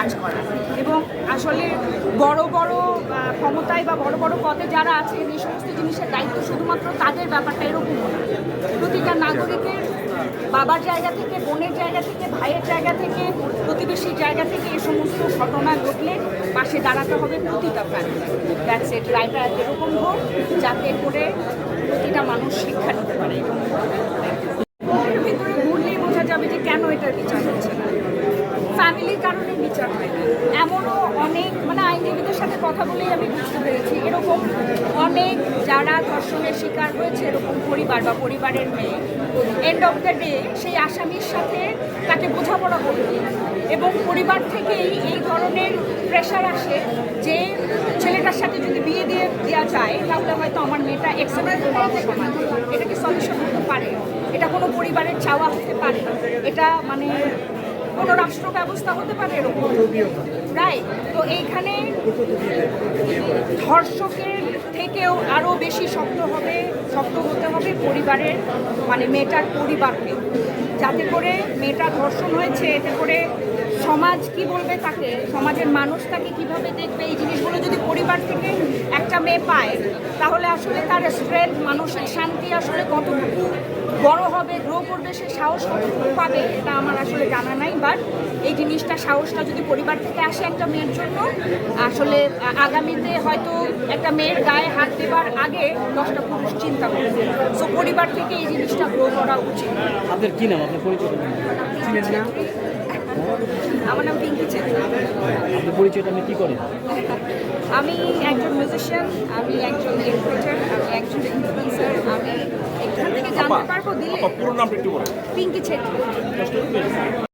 কাজ করা এবং আসলে বড় বড় ক্ষমতায় বা বড় বড় পদে যারা আছেন এই সমস্ত জিনিসের দায়িত্ব শুধুমাত্র তাদের ব্যাপারটা এরকম না। প্রতিটা নাগরিকের বাবার জায়গা থেকে, বোনের জায়গা থেকে, ভাইয়ের জায়গা থেকে, প্রতিবেশীর জায়গা থেকে এ সমস্ত ঘটনা ঘটলে পাশে দাঁড়াতে হবে প্রতিটা প্রাণী। That's it. রায়টা এরকম হোক যাতে করে প্রতিটা মানুষ শিক্ষা নিতে পারে। এর ভিতরে ঘুরলেই বোঝা যাবে যে কেন এটার বিচার হচ্ছে না। ফ্যামিলির কারণে বিচার হয় না। এমনও অনেক আইনজীবীদের সাথে কথা বলেই আমি বুঝতে পেরেছি এরকম অনেক যারা ধর্ষণের শিকার হয়েছে এরকম পরিবার বা পরিবারের মেয়ে এন্ড অফ দ্য ডে সেই আসামির সাথে তাকে বোঝাপড়া করবে এবং পরিবার থেকেই এই ধরনের প্রেশার আসে যে ছেলেটার সাথে যদি বিয়ে দিয়ে দেওয়া যায় তাহলে হয়তো আমার মেয়েটা এক্সেপ্ট করবে সমাজ। এটা কি সলিউশন হতে পারে? এটা কোনো পরিবারের চাওয়া হতে পারে? এটা কোনো রাষ্ট্র ব্যবস্থা হতে পারে এরকম, রাইট? তো এইখানে ধর্ষকের থেকেও আরও বেশি শক্ত হতে হবে পরিবারের মেয়েটার পরিবারকে, যাতে করে মেয়েটা ধর্ষণ হয়েছে এতে করে সমাজ কি বলবে তাকে, সমাজের মানুষ তাকে কীভাবে দেখবে, এই জিনিসগুলো যদি পরিবার থেকে একটা মেয়ে পায় তাহলে আসলে তার স্ট্রেংথ, মানসিক শান্তি আসলে কতটুকু বড় হবে, গ্রো করবে, সে সাহস কতটুকু পাবে এটা আমার আসলে জানা নাই। বাট এই জিনিসটা, সাহসটা যদি পরিবার থেকে আসে একটা মেয়ের জন্য, আসলে আগামীতে হয়তো একটা মেয়ের গায়ে হাত দেবার আগে 10টা পুরুষ চিন্তা করবে। সো পরিবার থেকে এই জিনিসটা গ্রো করা উচিত। আপনার কি নাম? আপনার পরিচয়? আমার নাম পিঙ্কি ছেত্রী। আপনার পরিচয়টা আপনি কি করেন? আমি একজন মিউজিশিয়ান, আমি একজন এডুকেটর, আমি একজন ইনফ্লুয়েন্সার। আমি এখান থেকে জানতে পারবো দিলে। পুরো নামটা একটু বলুন। পিঙ্কি ছেত্রী।